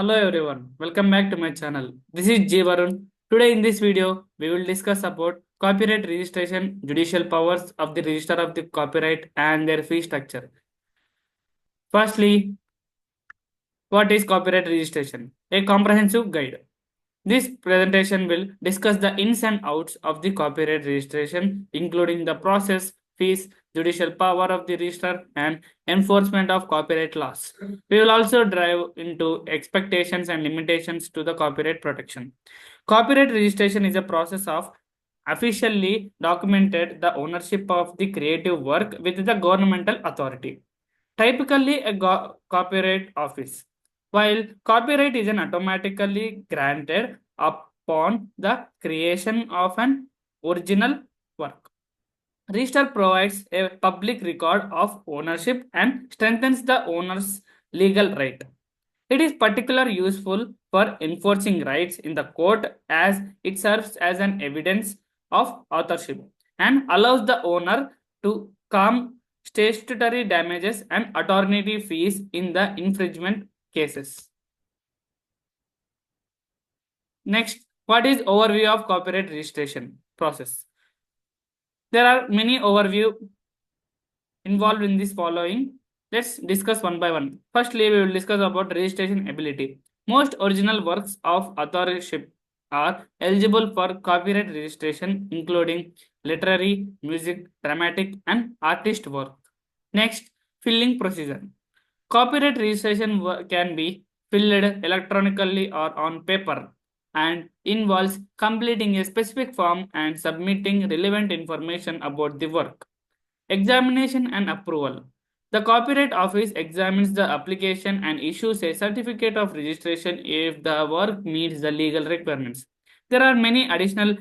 Hello everyone, welcome back to my channel. This is J Varun. Today in this video, we will discuss about copyright registration, judicial powers of the Registrar of the Copyright and their fee structure. Firstly, what is copyright registration? A comprehensive guide. This presentation will discuss the ins and outs of the copyright registration, including the process, fees, judicial power of the registrar, and enforcement of copyright laws. We will also dive into expectations and limitations to the copyright protection. Copyright registration is a process of officially documented the ownership of the creative work with the governmental authority, typically a copyright office. While copyright is an automatically granted upon the creation of an original work. Register provides a public record of ownership and strengthens the owner's legal right. It is particularly useful for enforcing rights in the court as it serves as an evidence of authorship and allows the owner to claim statutory damages and attorney fees in the infringement cases. Next, what is overview of copyright registration process? There are many overview involved in this following. Let's discuss one by one. Firstly, we will discuss about registration ability. Most original works of authorship are eligible for copyright registration, including literary, music, dramatic, and artist work. Next, filling procedure. Copyright registration can be filled electronically or on paper and involves completing a specific form and submitting relevant information about the work. Examination and approval. The Copyright Office examines the application and issues a certificate of registration if the work meets the legal requirements. There are many additional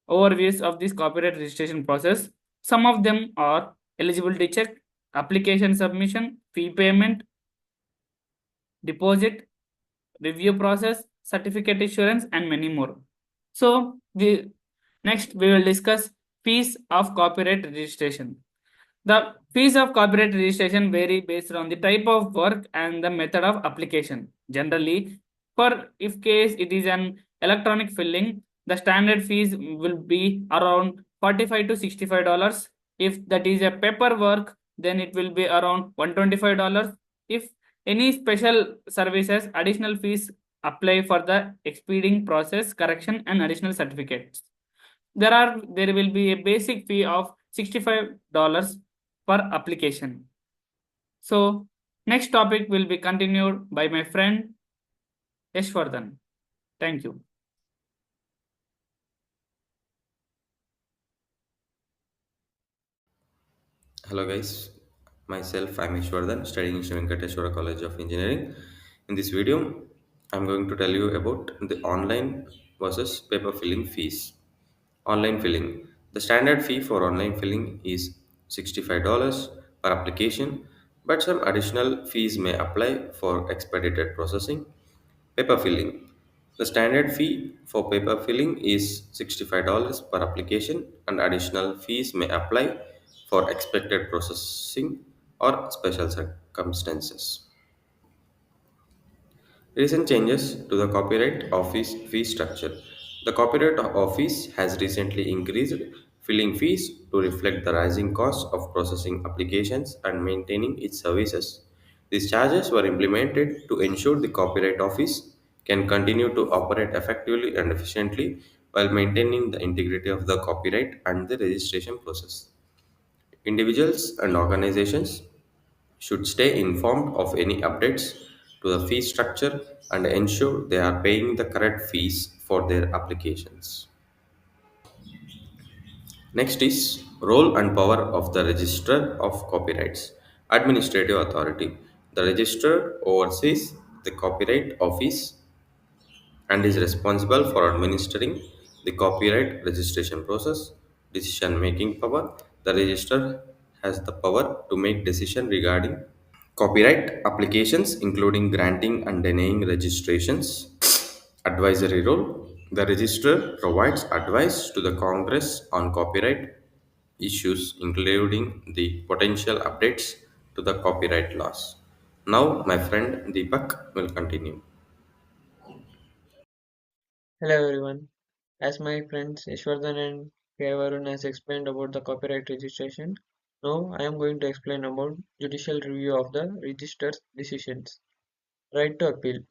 overviews of this copyright registration process. Some of them are eligibility check, application submission, fee payment, deposit, review process, certificate issuance, and many more. So, next we will discuss fees of copyright registration. The fees of copyright registration vary based on the type of work and the method of application. Generally, for if case it is an electronic filling, the standard fees will be around $45 to $65. If that is a paperwork, then it will be around $125. If any special services, additional fees apply for the expediting process, correction, and additional certificates. There will be a basic fee of $65 per application. So next topic will be continued by my friend Yashvardhan. Thank you. Hello guys, myself I'm Ishwardhan, studying in Sri Venkateswara College of Engineering. In this video, I'm going to tell you about the online versus paper filling fees. Online filling. The standard fee for online filling is $65 per application, but some additional fees may apply for expedited processing. Paper filling. The standard fee for paper filling is $65 per application, and additional fees may apply for expected processing or special circumstances. Recent changes to the Copyright Office fee structure. The Copyright Office has recently increased filling fees to reflect the rising cost of processing applications and maintaining its services. These charges were implemented to ensure the Copyright Office can continue to operate effectively and efficiently while maintaining the integrity of the copyright and the registration process. Individuals and organizations should stay informed of any updates to the fee structure and ensure they are paying the correct fees for their applications. Next is role and power of the Registrar of Copyrights Administrative Authority. The Registrar oversees the Copyright Office and is responsible for administering the copyright registration process. Decision making power. The registrar has the power to make decision regarding copyright applications, including granting and denying registrations. Advisory role. The registrar provides advice to the Congress on copyright issues, including the potential updates to the copyright laws. Now, my friend Deepak will continue. Hello everyone. As my friends Ishwardhan and Kevarun has explained about the copyright registration, now I am going to explain about judicial review of the register's decisions. Right to appeal.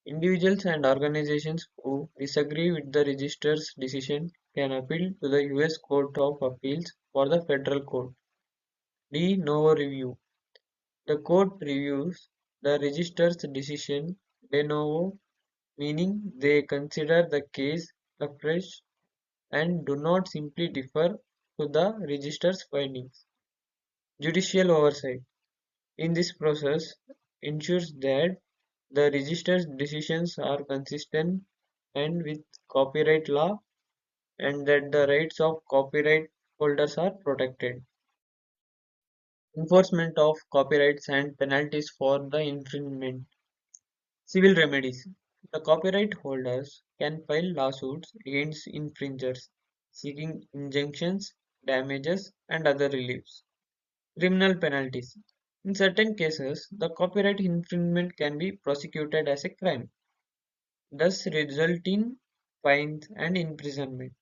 Individuals and organizations who disagree with the register's decision can appeal to the US Court of Appeals for the Federal Court. De novo review. The court reviews the register's decision de novo, meaning they consider the case afresh and do not simply defer to the register's findings. Judicial oversight in this process ensures that the register's decisions are consistent and with copyright law and that the rights of copyright holders are protected. Enforcement of copyrights and penalties for the infringement. Civil remedies. The copyright holders can file lawsuits against infringers, seeking injunctions, damages, and other reliefs. Criminal penalties. In certain cases, the copyright infringement can be prosecuted as a crime, thus resulting fines and imprisonment.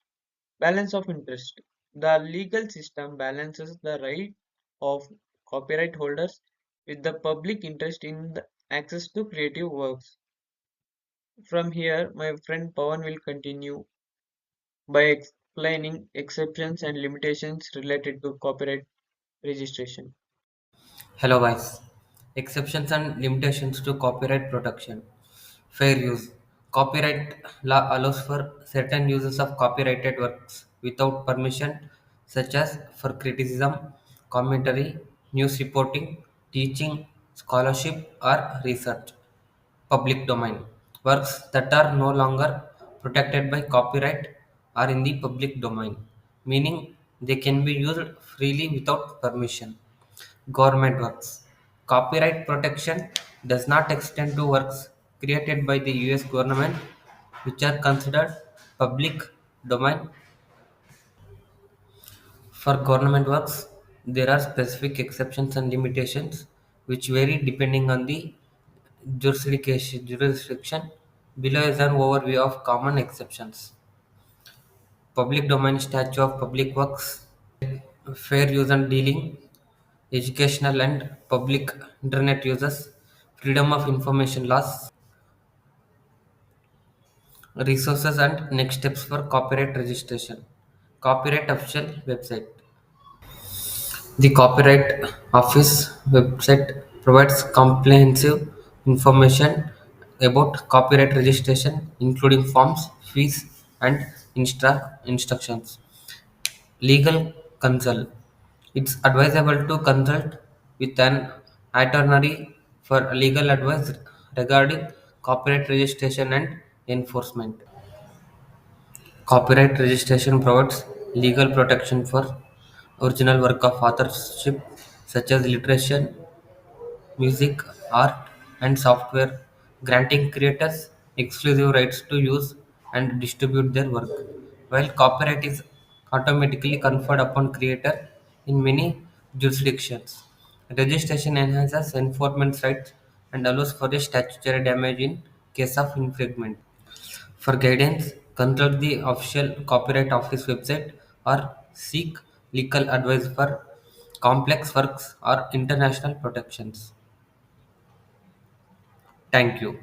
Balance of interest. The legal system balances the right of copyright holders with the public interest in the access to creative works. From here, my friend Pawan will continue by explaining exceptions and limitations related to copyright registration. Hello guys. Exceptions and limitations to copyright protection. Fair use. Copyright law allows for certain uses of copyrighted works without permission, such as for criticism, commentary, news reporting, teaching, scholarship, or research. Public domain. Works that are no longer protected by copyright are in the public domain, meaning they can be used freely without permission. Government works. Copyright protection does not extend to works created by the US government, which are considered public domain. For government works, there are specific exceptions and limitations which vary depending on the jurisdiction. Below is an overview of common exceptions. Public domain statute of public works, fair use and dealing, educational and public internet uses, freedom of information laws, resources and next steps for copyright registration. Copyright official website. The Copyright Office website provides comprehensive information about copyright registration, including forms, fees, and instructions. Legal consult. It's advisable to consult with an attorney for legal advice regarding copyright registration and enforcement. Copyright registration provides legal protection for original work of authorship such as literature, music, art, and software, granting creators exclusive rights to use and distribute their work, while copyright is automatically conferred upon creator in many jurisdictions. Registration enhances enforcement rights and allows for a statutory damage in case of infringement. For guidance, consult the official Copyright Office website or seek legal advice for complex works or international protections. Thank you.